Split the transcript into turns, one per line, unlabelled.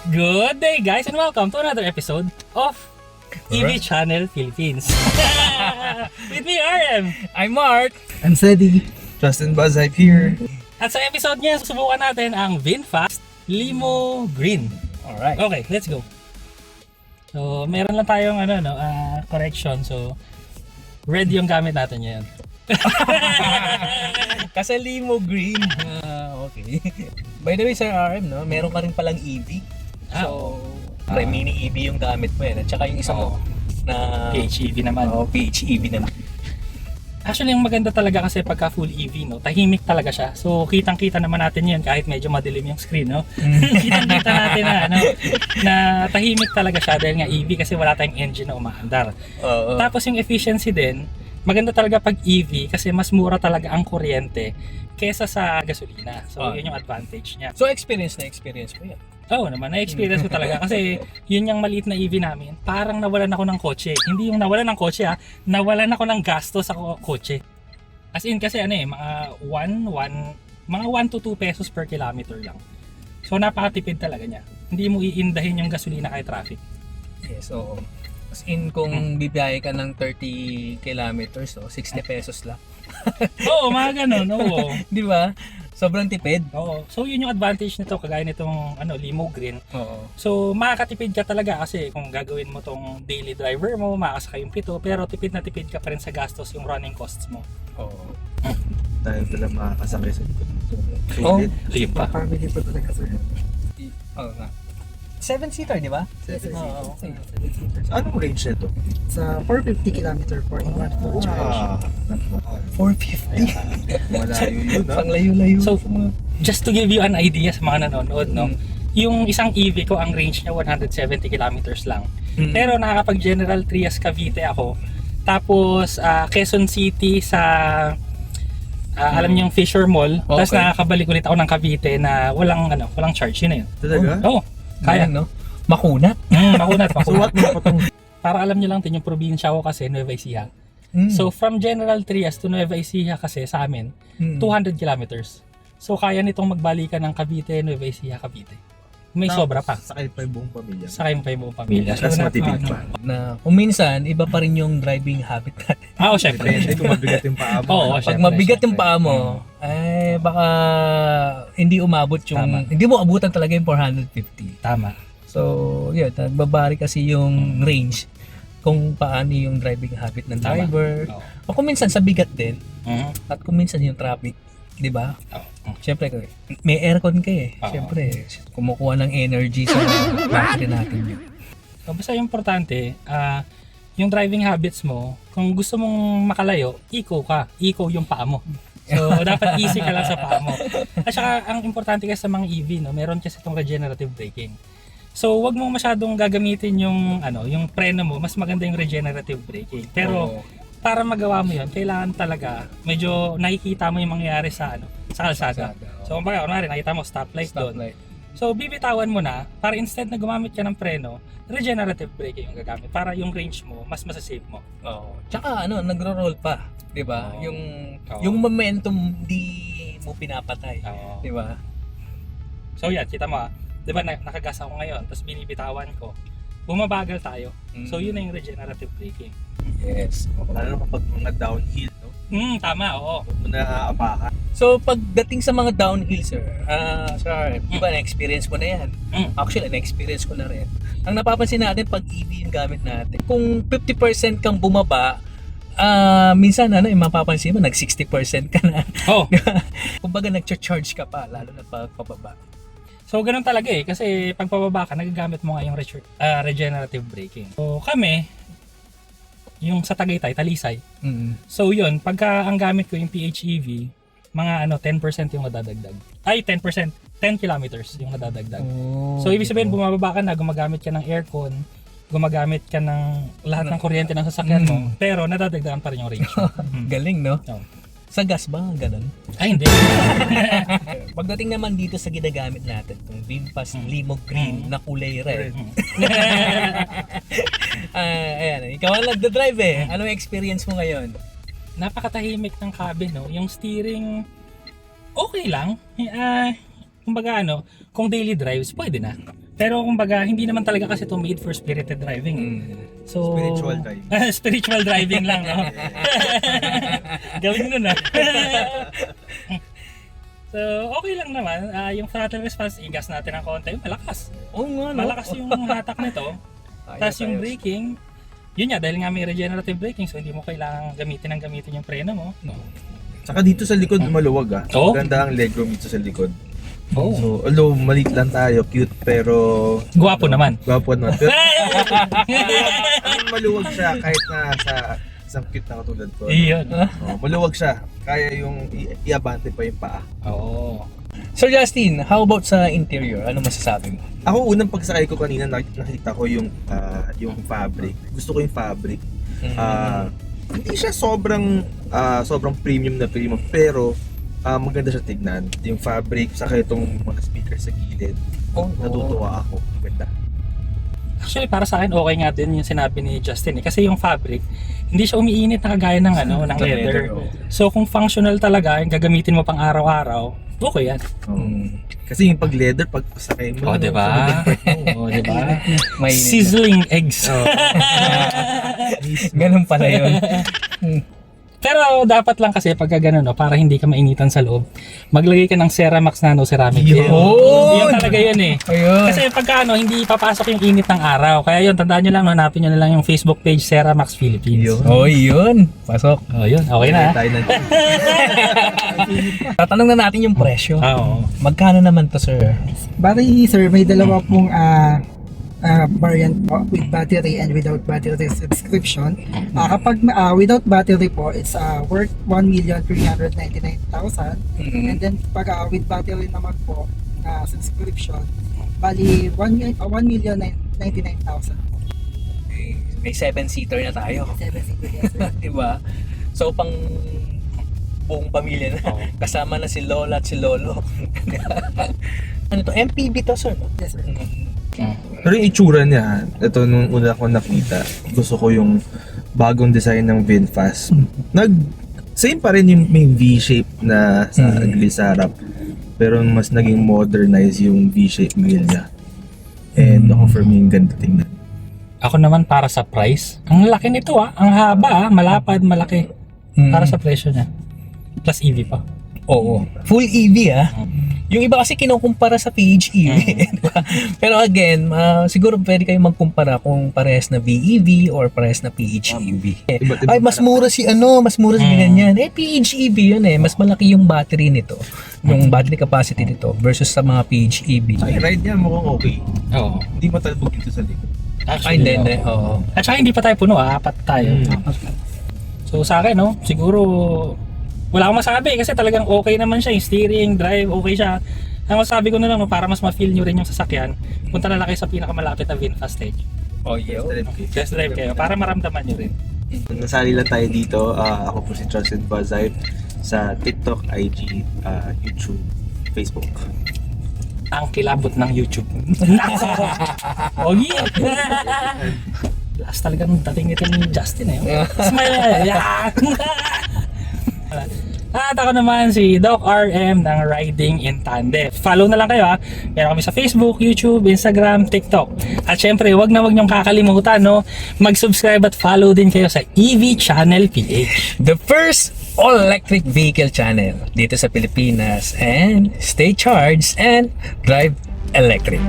Good day guys and welcome to another episode of EV Channel Philippines. With me, RM.
I'm Mark.
I'm Sedi.
Justin Buzz Hype here.
At sa episode niya, susubukan natin ang VinFast Limo Green.
Alright.
Okay, let's go. So, meron lang tayong correction. So, red yung gamit natin ngayon.
Kasi limo green. Okay. By the way, Sir RM, no, meron ka rin palang EV. So, mini EV yung gamit mo yan. At saka yung isa mo na
PHEV naman.
PHEV naman.
Actually, yung maganda talaga kasi pagka full EV, no, tahimik talaga siya. So, kitang-kita naman natin yun kahit medyo madilim yung screen, no. Kitang-kita natin na tahimik talaga siya dahil nga EV kasi wala tayong engine na umaandar. Tapos yung efficiency din, maganda talaga pag EV kasi mas mura talaga ang kuryente kesa sa gasolina. So, yun yung advantage niya.
So, experience mo yan.
Oo naman, na-experience ko talaga kasi yun yung maliit na EV namin. Parang nawalan ako ng kotse. Hindi yung nawalan ng kotse nawalan ako ng gasto sa kotse. As in kasi mga 1 to 2 pesos per kilometer lang. So napakatipid talaga niya. Hindi mo iindahin yung gasolina kay traffic.
Yes, so as in kung bibiyahe ka ng 30 kilometers, so 60 pesos lang.
Oo, mga ganun. Oo.
Di ba? Sobrang tipid.
Oo. So yun yung advantage nito kagaya nitong Limo Green.
Oo.
So makakatipid ka talaga kasi kung gagawin mo tong daily driver mo, makakasakay yung pito, pero tipid na tipid ka pa rin sa gastos yung running costs mo.
Oo.
Dahil talaga makakasakay sa ito.
Oh,
Lipa.
Family pa talaga sir.
Oo nga. 7-seater, di ba? Oo.
Anong range nito?
Sa 450 km for in-one full charge.
450.
Malayo yun
Pang layo-layo.
So, just to give you an idea sa mga nanonood, no? Yung isang EV ko, ang range niya 170 kilometers lang. Pero nakakapag General Trias Cavite ako. Tapos Quezon City sa alam niyo yung Fisher Mall.
Okay.
Tapos nakakabalik ulit ako ng Cavite na walang charge, yun na yun.
Talaga?
Oo, kaya.
No? Makunat.
Makunat.
So what mo pa itong
Para alam niyo lang din yung probinsya ko kasi Nueva Ecija. So from General Trias to Nueva Ecija kasi sa amin 200 kilometers. So kaya nitong magbalikan ng Cavite, Nueva Ecija, Cavite. May sobra pa.
sakay pa yung buong pamilya.
Sakay mo pa yung buong pamilya.
Tapos
So,
matipid pa.
Na kung minsan, iba pa rin yung driving habit natin.
syempre.
Depende kung mabigat yung paa mo.
Oo,
ano.
Pag
syempre,
mabigat yung
syempre.
paa mo, ay baka hindi umabot yung,
Tama.
hindi mo abutan talaga yung 450.
Tama.
So, yun, nagbabari kasi yung range kung paano yung driving habit ng
Tama.
driver.
Oo.
O kung minsan sa bigat din,
Mhm.
at kung minsan yung traffic, di ba?
Oo.
Siyempre, may aircon ka eh.
Oo.
Siyempre, kumukuha ng energy sa battery natin yun.
So, basta yung importante, yung driving habits mo, kung gusto mong makalayo, eco ka. Eco yung paa mo. So, dapat easy ka lang sa paa mo. At saka, ang importante kasi sa mga EV, no, meron kasi itong regenerative braking. So, wag mo masyadong gagamitin yung preno mo, mas maganda yung regenerative braking. Pero, para magawa mo 'yon, kailangan talaga medyo nakikita mo yung mangyayari sa kalsada. So, kumbaga, kunwari nakita mo stoplight doon.
Stoplight.
So, bibitawan mo na para instead na gumamit ka ng preno, regenerative braking yung gagamit para yung range mo mas masasave mo.
Oo. Tsaka nagro-roll pa, 'di ba?
Oo. Oo.
Yung momentum di mo pinapatay,
Oo.
'di ba?
So, yan, kita mo 'di ba nakagas ako ngayon, tapos binibitawan ko. Bumabagal tayo. So, yun na yung regenerative braking.
Yes.
Lalo na kapag mga downhill, no?
Tama, oo.
Huwag mo na aapakan.
So pagdating sa mga downhill, sir, di ba na-experience mo na 'yan? Actually, na-experience ko na rin. Ang napapansin natin pag EV yung gamit natin, kung 50% kang bumaba, minsan mapapansin mo nag 60% ka na.
Oh.
Kumbaga nagcha-charge ka pa lalo na pag pababa.
So, ganun talaga kasi pag pababa ka, nagagamit mo nga yung regenerative braking. So, kami, yung sa Tagaytay, Talisay. So, yun, pagka ang gamit ko yung PHEV, mga 10% yung nadadagdag. Ay, 10%, 10 kilometers yung nadadagdag. So, ibig sabihin, bumababa ka na, gumagamit ka ng aircon, gumagamit ka ng lahat ng kuryente ng sasakyan mo, pero nadadagdagan pa rin yung range mo.
Galing, no?
Oo.
Sa gas ba? Ganun.
Ay, hindi.
Pagdating naman dito sa ginagamit natin, itong VinFast Limo Green na kulay red. Ayan, ikaw ang nagda-drive eh. Anong experience mo ngayon?
Napakatahimik ng cabin, no? Yung steering, okay lang. Kumbaga kung daily drives, pwede na. Pero kumbaga, hindi naman talaga kasi ito made for spirited driving. So,
Spiritual driving.
Spiritual driving lang, no? Gawin nun, ah. So, okay lang naman. Yung throttle response, igas natin ng konti. Malakas.
Oo nga, no?
Malakas yung hatak nito. Tapos yung braking, yun nga, dahil nga may regenerative braking, so hindi mo kailangan gamitin yung preno mo. No?
Saka dito sa likod maluwag ah.
Oo.
Maganda ang legroom dito sa likod.
Oh.
So, although maliit lang tayo, cute, pero...
Guwapo naman.
Gwapo naman. Pero maluwag siya kahit na sa isang cute na katulad ko.
Iyon.
Maluwag siya. Kaya yung iabante pa yung paa.
Oo.
Sir Justin, how about sa interior? Ano masasabi mo?
Ako unang pagsakay ko kanina nakita ko yung fabric. Gusto ko yung fabric. Hindi siya sobrang premium na premium pero maganda siya tignan. Yung fabric saka itong mga speakers sa gilid. Natutuwa ako. Maganda.
Actually, para sa akin, okay nga din yung sinabi ni Justin. Kasi yung fabric, hindi siya umiinit na kagaya ng, ng leather. So, kung functional talaga, yung gagamitin mo pang araw-araw, okay yan.
Kasi yung pag leather, pag sakay mo.
Diba? Diba?
May
Sizzling eggs.
Ganun pala yun.
Pero dapat lang kasi pagka ganun, no, para hindi ka mainitan sa loob, maglagay ka ng Ceramax Nano Ceramic.
Yun!
Yun talaga yun eh.
Ayun.
Kasi pagka hindi papasok yung init ng araw. Kaya yun, tandaan nyo lang, no, hanapin nyo na lang yung Facebook page Ceramax Philippines.
Oh, yun. Pasok.
Oh, yun. Okay na.
Tayo na.
Tatanong na natin yung presyo.
Oo.
Magkano naman to, sir?
Bali, sir, may dalawa pong variant po with battery and without battery subscription. Kapag without battery po, it's worth 1,399,000. And then pag with battery naman po, subscription, bali 1,099,000.
May 7-seater na tayo.
7 yes, sir.
Diba? So, pang buong pamilya na. Kasama na si Lola at si Lolo. Ano to? MPV to, sir? No?
Yes, sir.
Pero yung itsura niya, ito nung una ko nakita, gusto ko yung bagong design ng VinFast. Same pa rin yung may V-shape na sa grill sa harap. Pero mas naging modernized yung V-shape grill niya. And ako for me, yung ganda tingnan.
Ako naman para sa price, ang laki nito ang haba malapad, malaki. Para sa presyo niya. Plus EV pa.
Oo. Full EV Yung iba kasi kinukumpara sa PHEV. Diba? Pero again, siguro pwede kayong magkumpara kung parehas na VEV or parehas na PHEV.
Iba't iba
Ay, mas mura si ganyan. PHEV yun Mas malaki yung battery nito. Yung battery capacity nito versus sa mga PHEV.
Ay, ride niya mukhang okay.
Oo.
Hindi matalbog dito sa likod.
Ay, hindi. Oo.
At saka hindi pa tayo puno, apat tayo. So sa akin, no, siguro wala akong masabi kasi talagang okay naman siya, yung steering, drive, okay siya. Ang masabi ko na lang, no, para mas ma-feel nyo rin yung sasakyan, punta na lang kayo sa pinakamalapit na VinFast stage.
Oh, yeah.
Test drive kayo para maramdaman nyo rin.
Nasali lang tayo dito. Ako po si Trusted Bazite sa TikTok, IG, YouTube, Facebook.
Ang kilabot ng YouTube. Oh yeah! Last talagang dating ito ni Justin Smile! Yeah! At ako naman si Doc RM ng Riding in Tandem. Follow na lang kayo Meron kami sa Facebook, YouTube, Instagram, TikTok. At syempre, wag niyong kakalimutan mag-subscribe at follow din kayo sa EV Channel PH.
The first all-electric vehicle channel dito sa Pilipinas. And stay charged and drive electric.